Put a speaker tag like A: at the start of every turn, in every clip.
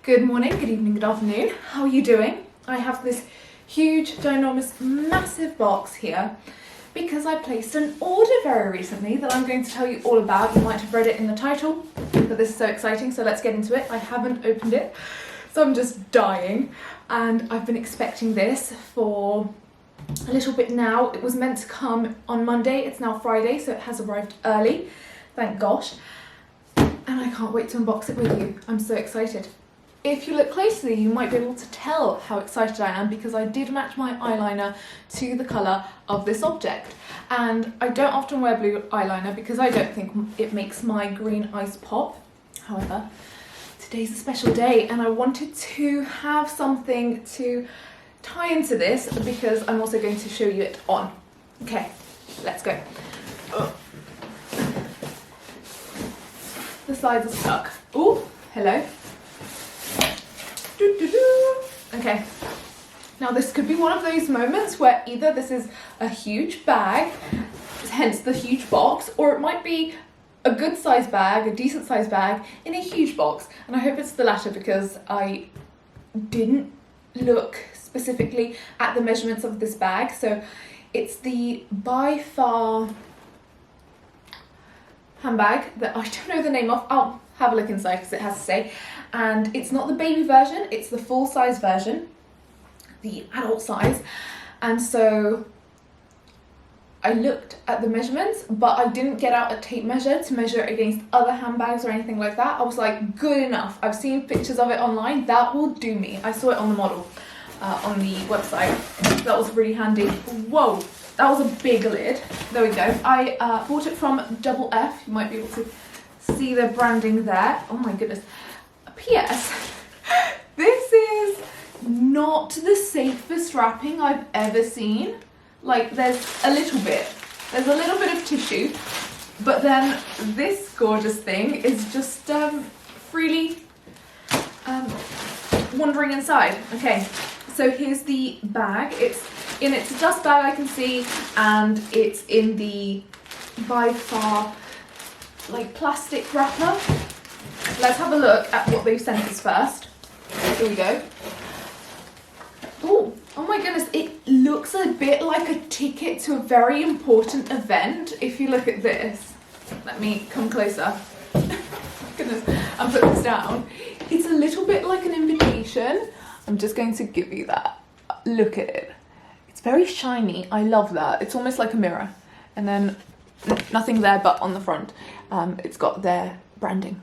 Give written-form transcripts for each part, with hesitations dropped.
A: Good morning, good evening, good afternoon. How are you doing? I have this huge, ginormous, massive box here because I placed an order very recently that I'm going to tell you all about. You might have read it in the title, but this is so exciting, so let's get into it. I haven't opened it, so I'm just dying. And I've been expecting this for a little bit now. It was meant to come on Monday, it's now Friday, so it has arrived early, thank gosh. And I can't wait to unbox it with you. I'm so excited. If you look closely, you might be able to tell how excited I am because I did match my eyeliner to the colour of this object. And I don't often wear blue eyeliner because I don't think it makes my green eyes pop. However, today's a special day and I wanted to have something to tie into this because I'm also going to show you it on. Okay, let's go. The sides are stuck. Oh, hello. Okay, now this could be one of those moments where either this is a huge bag, hence the huge box, or it might be a good size bag, a decent size bag in a huge box. And I hope it's the latter because I didn't look specifically at the measurements of this bag. So it's the by far handbag that I don't know the name of. I'll have a look inside because it has to say. And it's not the baby version, it's the full size version, the adult size. And so I looked at the measurements, but I didn't get out a tape measure to measure it against other handbags or anything like that. I was like, good enough. I've seen pictures of it online, that will do me. I saw it on the model, on the website. That was really handy. Whoa, that was a big lid. There we go. I bought it from Double F. You might be able to see the branding there. Oh my goodness. P.S. This is not the safest wrapping I've ever seen. Like there's a little bit of tissue, but then this gorgeous thing is just freely wandering inside. Okay, so here's the bag. It's a dust bag I can see, and it's in the by far like plastic wrapper. Let's have a look at what they've sent us first. Here we go. Oh my goodness, it looks a bit like a ticket to a very important event. If you look at this, let me come closer. Goodness, I'll put this down. It's a little bit like an invitation. I'm just going to give you that. Look at it. It's very shiny. I love that. It's almost like a mirror. And then nothing there but on the front. It's got their branding.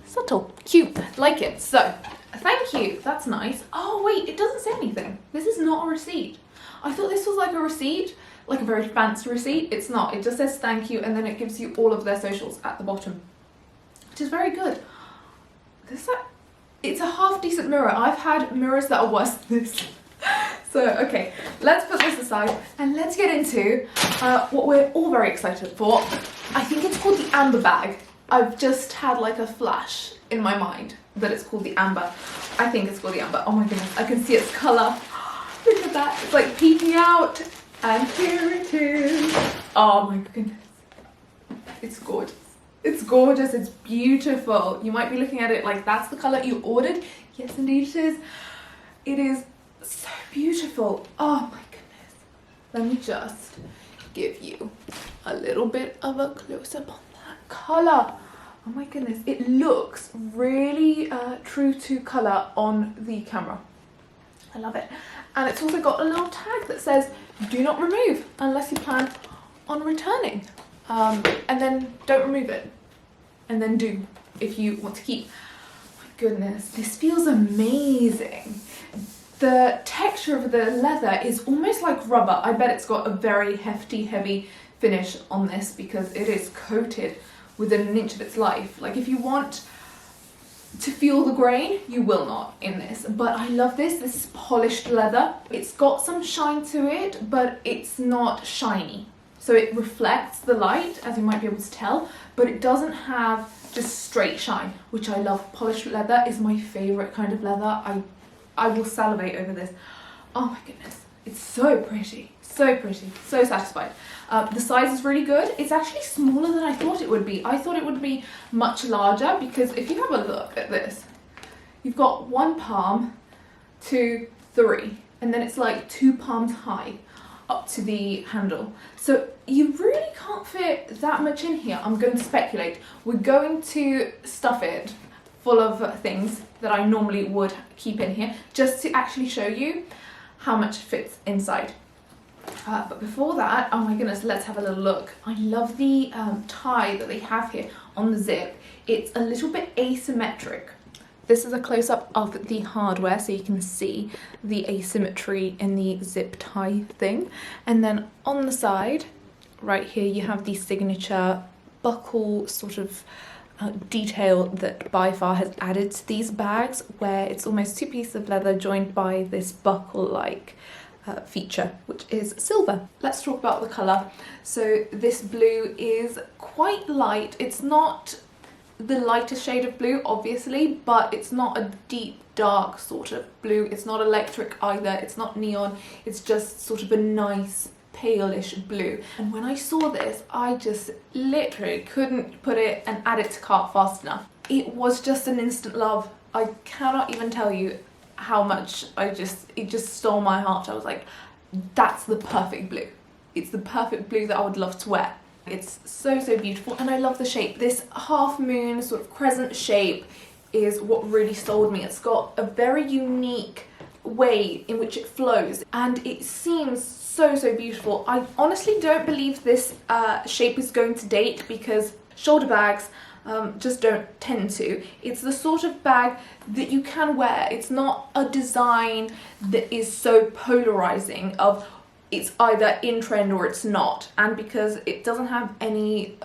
A: Subtle, cute, like it. So, thank you, that's nice. Oh wait, it doesn't say anything. This is not a receipt. I thought this was like a receipt, like a very fancy receipt. It's not, it just says thank you and then it gives you all of their socials at the bottom, which is very good. It's a half decent mirror. I've had mirrors that are worse than this. So, okay, let's put this aside and let's get into what we're all very excited for. I think it's called the Amber bag. I've just had like a flash in my mind that it's called the Amber. I think it's called the Amber. Oh my goodness, I can see its colour. Look at that, it's like peeking out. And here it is. Oh my goodness. It's gorgeous. It's gorgeous, it's beautiful. You might be looking at it like that's the colour you ordered. Yes, indeed it is. It is so beautiful. Oh my goodness. Let me just give you a little bit of a close-up on that colour. Oh my goodness, it looks really true to colour on the camera. I love it. And it's also got a little tag that says do not remove unless you plan on returning, and then don't remove it, and then do if you want to keep. Oh my goodness, this feels amazing. The texture of the leather is almost like rubber. I bet it's got a very hefty, heavy finish on this because it is coated within an inch of its life. Like if you want to feel the grain, you will not in this. But I love this. This is polished leather. It's got some shine to it, but it's not shiny. So it reflects the light, as you might be able to tell, but it doesn't have just straight shine, which I love. Polished leather is my favorite kind of leather. I will salivate over this. Oh my goodness, it's so pretty, so satisfied. The size is really good. It's actually smaller than I thought it would be. I thought it would be much larger because if you have a look at this, you've got 1 palm, 2, 3, and then it's like 2 palms high up to the handle. So you really can't fit that much in here. I'm going to speculate. We're going to stuff it full of things that I normally would keep in here, just to actually show you how much fits inside. But before that, oh my goodness, let's have a little look. I love the tie that they have here on the zip. It's a little bit asymmetric. This is a close-up of the hardware, so you can see the asymmetry in the zip tie thing. And then on the side, right here, you have the signature buckle sort of detail that By Far has added to these bags, where it's almost 2 pieces of leather joined by this buckle-like feature, which is silver. Let's talk about the colour. So this blue is quite light. It's not the lightest shade of blue, obviously, but it's not a deep dark sort of blue. It's not electric either. It's not neon. It's just sort of a nice palish blue. And when I saw this, I just literally couldn't put it and add it to cart fast enough. It was just an instant love. I cannot even tell you how much it just stole my heart. I was like, that's the perfect blue. It's the perfect blue that I would love to wear. It's so, so beautiful, and I love the shape. This half moon sort of crescent shape is what really sold me. It's got a very unique way in which it flows, and it seems so, so beautiful. I honestly don't believe this shape is going to date, because shoulder bags just don't tend to. It's the sort of bag that you can wear. It's not a design that is so polarizing of it's either in trend or it's not. And because it doesn't have any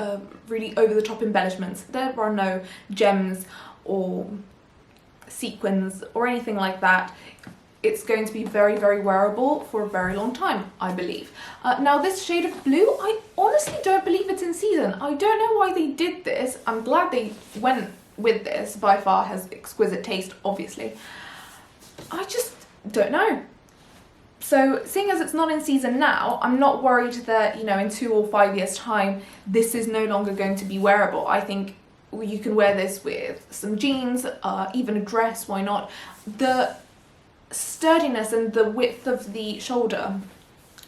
A: really over-the-top embellishments, there are no gems or sequins or anything like that, it's going to be very, very wearable for a very long time, I believe. Now this shade of blue, I honestly don't believe it's in season. I don't know why they did this. I'm glad they went with this. By Far has exquisite taste, obviously. I just don't know. So seeing as it's not in season now, I'm not worried that, you know, in 2 or 5 years time, this is no longer going to be wearable. I think you can wear this with some jeans, even a dress, why not? The sturdiness and the width of the shoulder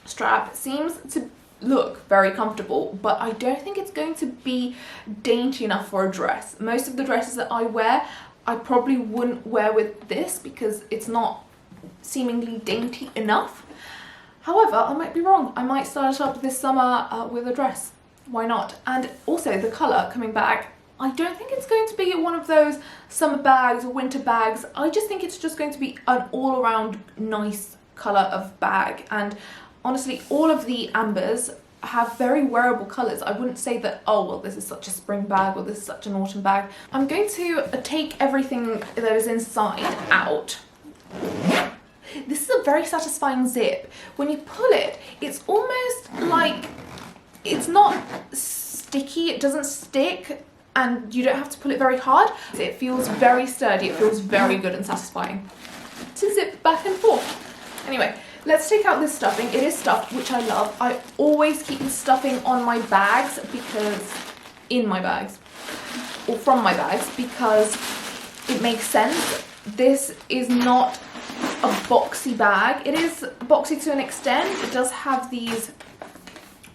A: strap seems to look very comfortable, but I don't think it's going to be dainty enough for a dress. Most of the dresses that I wear, I probably wouldn't wear with this because it's not seemingly dainty enough. However, I might be wrong. I might start up this summer with a dress. Why not? And also the colour coming back, I don't think it's going to be one of those summer bags or winter bags. I just think it's just going to be an all-around nice colour of bag. And honestly, all of the ambers have very wearable colours. I wouldn't say that, oh, well, this is such a spring bag or this is such an autumn bag. I'm going to take everything that is inside out. This is a very satisfying zip. When you pull it, it's almost like it's not sticky, it doesn't stick, and you don't have to pull it very hard. It feels very sturdy, it feels very good and satisfying to zip back and forth. Anyway, let's take out this stuffing. It is stuffed, which I love. I always keep the stuffing on my bags because, in my bags, or from my bags, because it makes sense. This is not a boxy bag. It is boxy to an extent. It does have these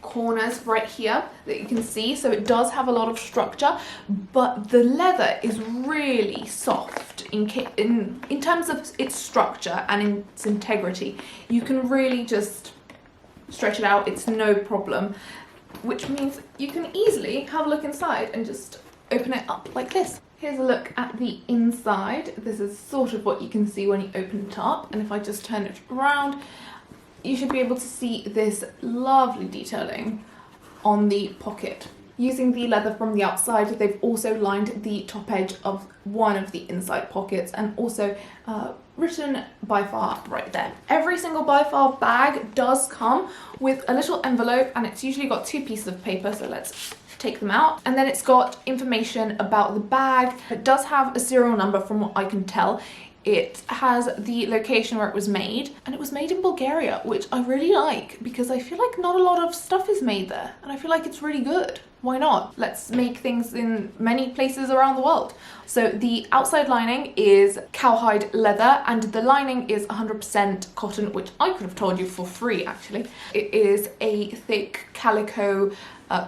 A: corners right here that you can see, so it does have a lot of structure, but the leather is really soft in terms of its structure and in its integrity. You can really just stretch it out, it's no problem, which means you can easily have a look inside and just open it up like this. Here's a look at the inside. This is sort of what you can see when you open it up, and if I just turn it around, you should be able to see this lovely detailing on the pocket. Using the leather from the outside, they've also lined the top edge of one of the inside pockets and also written By Far right there. Every single By Far bag does come with a little envelope, and it's usually got 2 pieces of paper, so let's take them out. And then it's got information about the bag. It does have a serial number from what I can tell. It has the location where it was made, and it was made in Bulgaria, which I really like because I feel like not a lot of stuff is made there, and I feel like it's really good. why not? Let's make things in many places around the world. So the outside lining is cowhide leather and the lining is 100% cotton, which I could have told you for free actually. It is a thick calico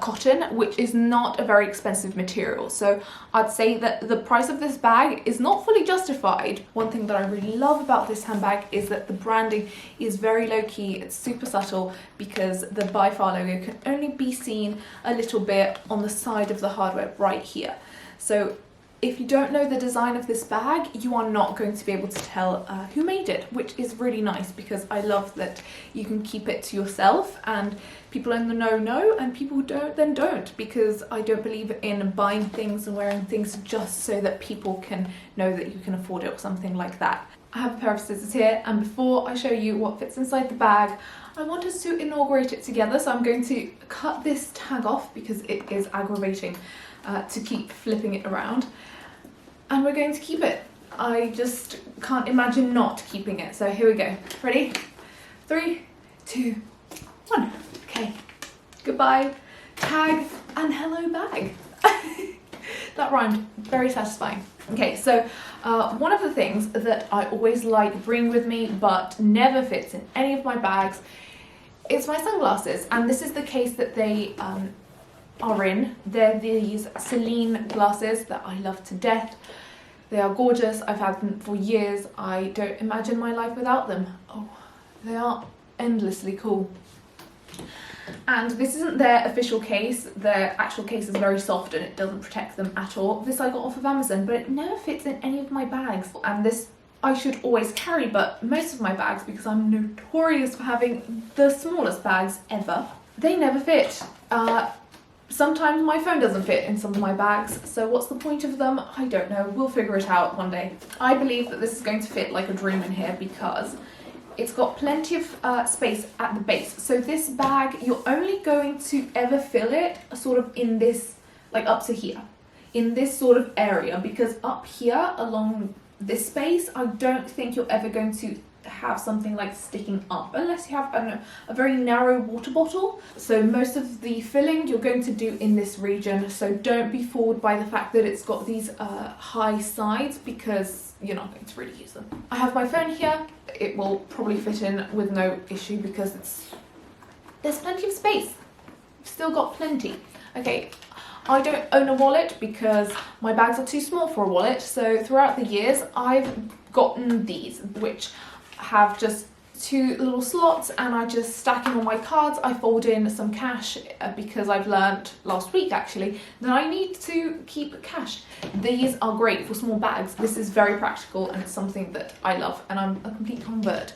A: cotton, which is not a very expensive material. So I'd say that the price of this bag is not fully justified. One thing that I really love about this handbag is that the branding is very low-key, it's super subtle, because the By Far logo can only be seen a little bit on the side of the hardware right here. So if you don't know the design of this bag, you are not going to be able to tell who made it, which is really nice because I love that you can keep it to yourself and people in the know and people who don't then don't, because I don't believe in buying things and wearing things just so that people can know that you can afford it or something like that. I have a pair of scissors here, and before I show you what fits inside the bag, I want us to inaugurate it together. So I'm going to cut this tag off because it is aggravating to keep flipping it around, and we're going to keep it. I just can't imagine not keeping it. So here we go. Ready? 3, 2, 1. Okay. Goodbye tag and hello bag. That rhymed. Very satisfying. Okay, so one of the things that I always like bring with me but never fits in any of my bags is my sunglasses, and this is the case that they are in. They're these Celine glasses that I love to death. They are gorgeous. I've had them for years. I don't imagine my life without them. Oh, they are endlessly cool. And this isn't their official case. Their actual case is very soft and it doesn't protect them at all. This I got off of Amazon, but it never fits in any of my bags. And this I should always carry, but most of my bags, because I'm notorious for having the smallest bags ever, they never fit. Sometimes my phone doesn't fit in some of my bags, so what's the point of them? I don't know. We'll figure it out one day. I believe that this is going to fit like a dream in here because it's got plenty of space at the base. So this bag, you're only going to ever fill it sort of in this, like up to here, in this sort of area, because up here along this space, I don't think you're ever going to have something like sticking up unless you have, I don't know, a very narrow water bottle. So most of the filling you're going to do in this region, so don't be fooled by the fact that it's got these high sides, because you're not going to really use them. I have my phone here. It will probably fit in with no issue because there's plenty of space. Still got plenty. Okay, I don't own a wallet because my bags are too small for a wallet, so throughout the years I've gotten these, which have just 2 little slots, and I just stack in all my cards. I fold in some cash because I've learned last week actually that I need to keep cash. These are great for small bags. This is very practical and it's something that I love, and I'm a complete convert.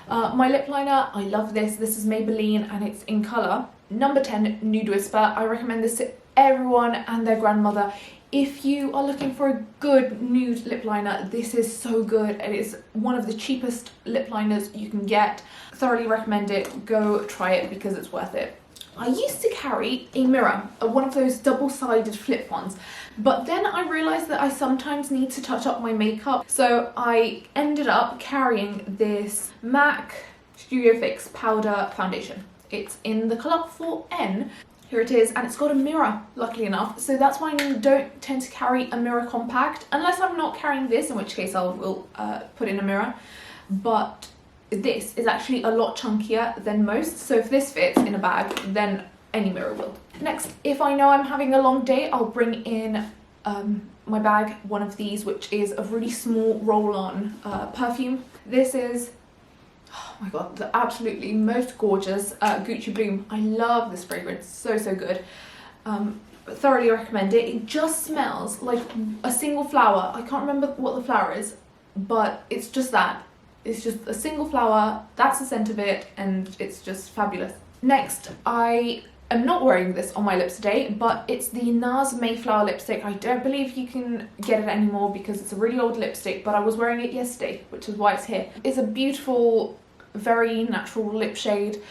A: My lip liner, I love this. This is Maybelline and it's in colour number 10 Nude Whisper. I recommend this to everyone and their grandmother. If you are looking for a good nude lip liner, this is so good. It is one of the cheapest lip liners you can get. Thoroughly recommend it. Go try it because it's worth it. I used to carry a mirror, one of those double-sided flip ones, but then I realized that I sometimes need to touch up my makeup, so I ended up carrying this MAC Studio Fix Powder Foundation. It's in the colour 4N. Here it is, and it's got a mirror, luckily enough, so that's why I don't tend to carry a mirror compact, unless I'm not carrying this, in which case I will put in a mirror. But this is actually a lot chunkier than most, so if this fits in a bag, then any mirror will. Next, if I know I'm having a long day, I'll bring in my bag, one of these, which is a really small roll-on perfume. This is, oh my god, the absolutely most gorgeous Gucci Bloom. I love this fragrance, so good. Thoroughly recommend it. It just smells like a single flower. I can't remember what the flower is, but it's just that. It's just a single flower, that's the scent of it, and it's just fabulous. Next, I am not wearing this on my lips today, but it's the NARS Mayflower lipstick. I don't believe you can get it anymore because it's a really old lipstick, but I was wearing it yesterday, which is why it's here. It's a beautiful, very natural lip shade,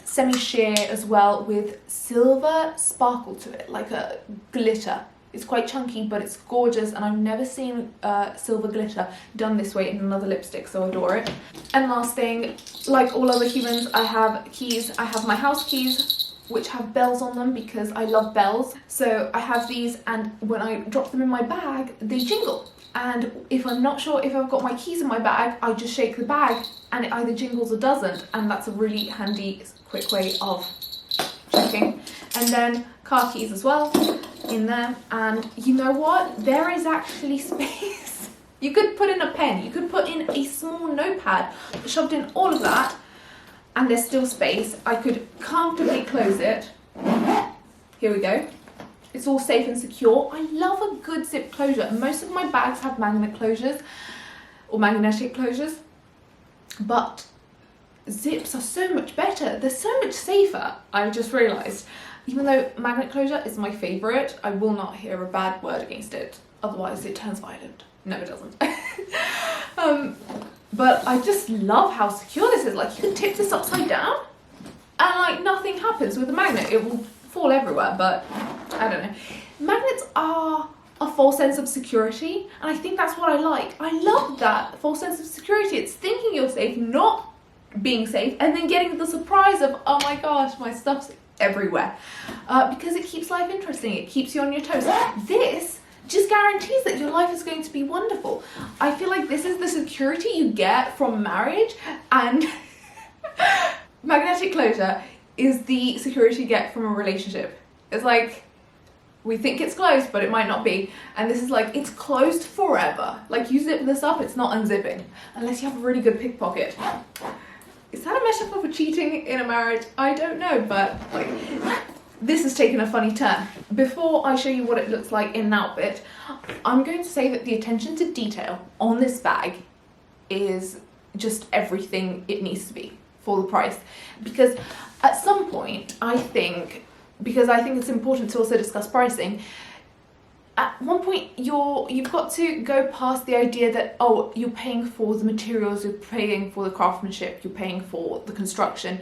A: semi-sheer as well, with silver sparkle to it, like a glitter. It's quite chunky, but it's gorgeous, and I've never seen silver glitter done this way in another lipstick, so I adore it. And last thing, like all other humans, I have keys. I have my house keys, which have bells on them because I love bells. So I have these, and when I drop them in my bag, they jingle. And if I'm not sure if I've got my keys in my bag, I just shake the bag and it either jingles or doesn't. And that's a really handy, quick way of checking. And then car keys as well in there. And you know what? There is actually space. You could put in a pen, you could put in a small notepad, shoved in all of that, and there's still space. I could comfortably close it. Here we go. It's all safe and secure. I love a good zip closure. Most of my bags have magnet closures or magnetic closures, but zips are so much better. They're so much safer, I've just realised. Even though magnet closure is my favourite, I will not hear a bad word against it. Otherwise it turns violent. No, it doesn't. But I just love how secure this is. Like, you can tip this upside down and like nothing happens with the magnet. It will fall everywhere, but I don't know. Magnets are a false sense of security, and I think that's what I like. I love that false sense of security. It's thinking you're safe, not being safe, and then getting the surprise of, oh my gosh, my stuff's everywhere. Because it keeps life interesting. It keeps you on your toes. This just guarantees that your life is going to be wonderful. I feel like this is the security you get from marriage, and magnetic closure is the security you get from a relationship. It's like, we think it's closed, but it might not be. And this is like, it's closed forever. Like, you zip this up, it's not unzipping. Unless you have a really good pickpocket. Is that a metaphor for cheating in a marriage? I don't know, but like, this has taken a funny turn. Before I show you what it looks like in an outfit, I'm going to say that the attention to detail on this bag is just everything it needs to be for the price. Because at some point, I think it's important to also discuss pricing, at one point you've got to go past the idea that, oh, you're paying for the materials, you're paying for the craftsmanship, you're paying for the construction.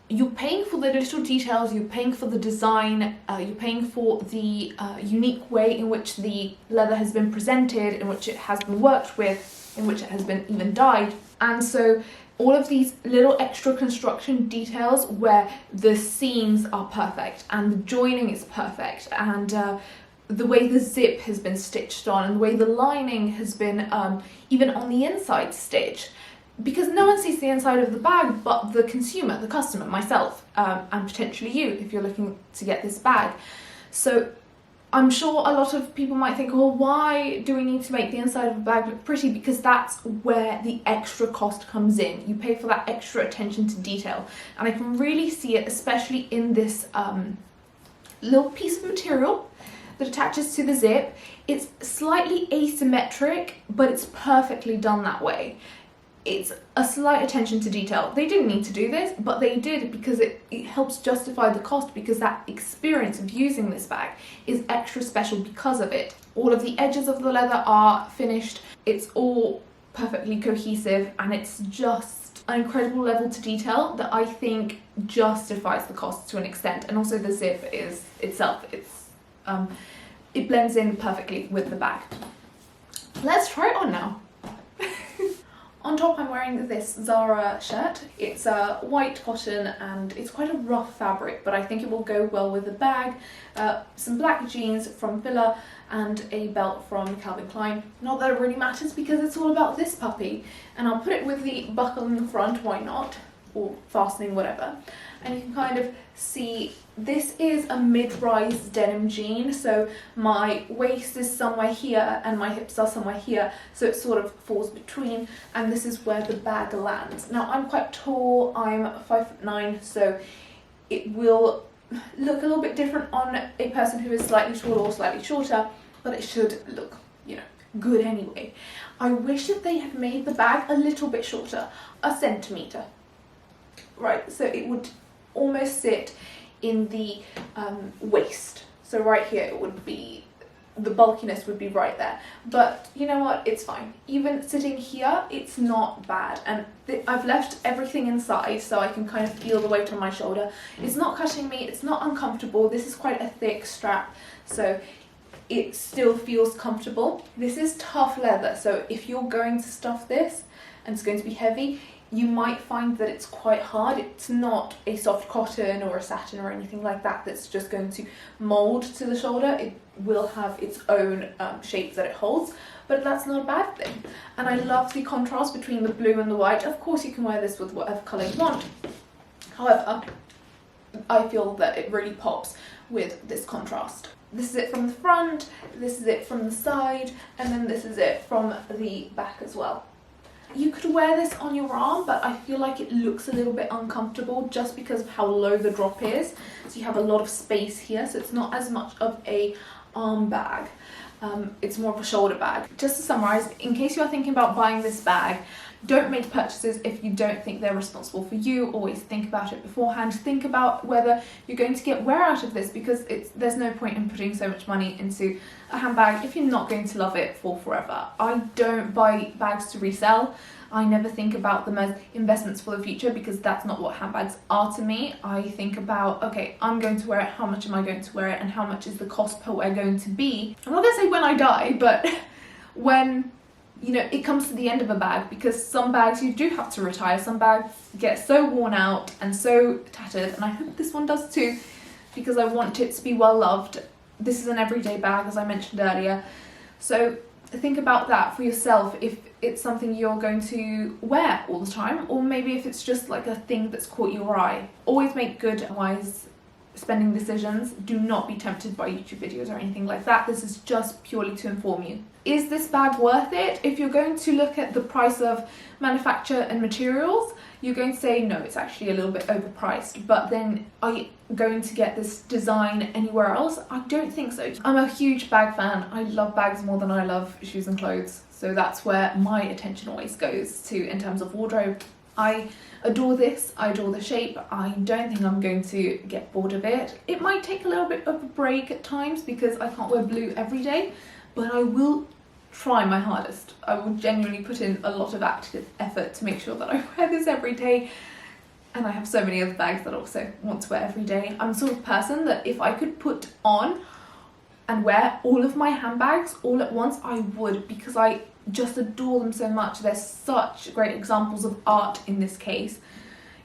A: You're paying for the little details, you're paying for the design, you're paying for the unique way in which the leather has been presented, in which it has been worked with, in which it has been even dyed. And so all of these little extra construction details where the seams are perfect and the joining is perfect, and the way the zip has been stitched on, and the way the lining has been even on the inside stitched. Because no one sees the inside of the bag but the consumer, the customer, myself, and potentially you if you're looking to get this bag. So I'm sure a lot of people might think, well, why do we need to make the inside of a bag look pretty? Because that's where the extra cost comes in. You pay for that extra attention to detail. And I can really see it, especially in this little piece of material that attaches to the zip. It's slightly asymmetric, but it's perfectly done that way. It's a slight attention to detail. They didn't need to do this, but they did because it helps justify the cost, because that experience of using this bag is extra special because of it. All of the edges of the leather are finished. It's all perfectly cohesive, and it's just an incredible level to detail that I think justifies the cost to an extent. And also the zip is itself, it blends in perfectly with the bag. Let's try it on now. On top I'm wearing this Zara shirt. It's white cotton and it's quite a rough fabric, but I think it will go well with the bag. Some black jeans from Villa and a belt from Calvin Klein. Not that it really matters because it's all about this puppy. And I'll put it with the buckle in the front, why not? Or fastening, whatever. And you can kind of see this is a mid-rise denim jean, so my waist is somewhere here and my hips are somewhere here, so it sort of falls between, and this is where the bag lands. Now I'm quite tall, I'm 5'9", so it will look a little bit different on a person who is slightly taller or slightly shorter, but it should look, you know, good anyway. I wish that they had made the bag a little bit shorter, a centimetre. Right, so it would almost sit in the waist. So right here it would be, the bulkiness would be right there. But you know what, it's fine. Even sitting here, it's not bad. And I've left everything inside so I can kind of feel the weight on my shoulder. It's not cutting me, it's not uncomfortable. This is quite a thick strap, so it still feels comfortable. This is tough leather, so if you're going to stuff this and it's going to be heavy, you might find that it's quite hard. It's not a soft cotton or a satin or anything like that that's just going to mold to the shoulder. It will have its own shape that it holds, but that's not a bad thing. And I love the contrast between the blue and the white. Of course, you can wear this with whatever colour you want. However, I feel that it really pops with this contrast. This is it from the front, this is it from the side, and then this is it from the back as well. You could wear this on your arm, but I feel like it looks a little bit uncomfortable just because of how low the drop is. So you have a lot of space here, so it's not as much of a arm bag. It's more of a shoulder bag. Just to summarize, in case you are thinking about buying this bag, don't make purchases if you don't think they're responsible for you. Always think about it beforehand. Think about whether you're going to get wear out of this, because there's no point in putting so much money into a handbag if you're not going to love it for forever. I don't buy bags to resell. I never think about them as investments for the future, because that's not what handbags are to me. I think about, okay, I'm going to wear it, how much am I going to wear it, and how much is the cost per wear going to be. I'm not going to say when I die, but when, you know, it comes to the end of a bag, because some bags you do have to retire. Some bags get so worn out and so tattered, and I hope this one does too, because I want it to be well loved. This is an everyday bag, as I mentioned earlier, so think about that for yourself, if it's something you're going to wear all the time, or maybe if it's just like a thing that's caught your eye. Always make good, wise spending decisions. Do not be tempted by YouTube videos or anything like that. This is just purely to inform you. Is this bag worth it? If you're going to look at the price of manufacture and materials, you're going to say no, it's actually a little bit overpriced. But then are you going to get this design anywhere else? I don't think so. I'm a huge bag fan. I love bags more than I love shoes and clothes, so that's where my attention always goes to in terms of wardrobe. I adore this, I adore the shape. I don't think I'm going to get bored of it. It might take a little bit of a break at times because I can't wear blue every day, but I will try my hardest. I will genuinely put in a lot of active effort to make sure that I wear this every day. And I have so many other bags that I also want to wear every day. I'm the sort of person that if I could put on and wear all of my handbags all at once, I would, because I just adore them so much. They're such great examples of art in this case.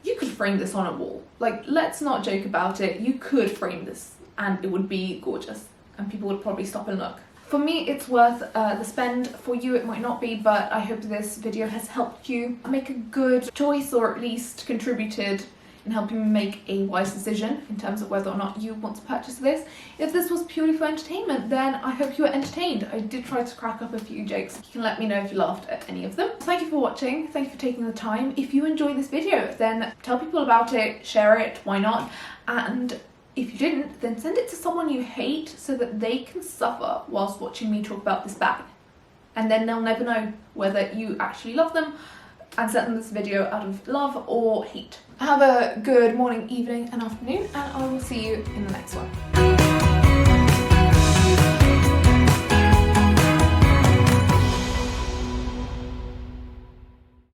A: You could frame this on a wall. Like, let's not joke about it. You could frame this and it would be gorgeous and people would probably stop and look. For me, it's worth the spend. For you, it might not be, but I hope this video has helped you make a good choice, or at least contributed in helping you make a wise decision in terms of whether or not you want to purchase this. If this was purely for entertainment, then I hope you were entertained. I did try to crack up a few jokes. You can let me know if you laughed at any of them. Thank you for watching. Thank you for taking the time. If you enjoyed this video, then tell people about it, share it, why not? And if you didn't, then send it to someone you hate so that they can suffer whilst watching me talk about this bag. And then they'll never know whether you actually love them and sent them this video out of love or hate. Have a good morning, evening and afternoon, and I will see you in the next one.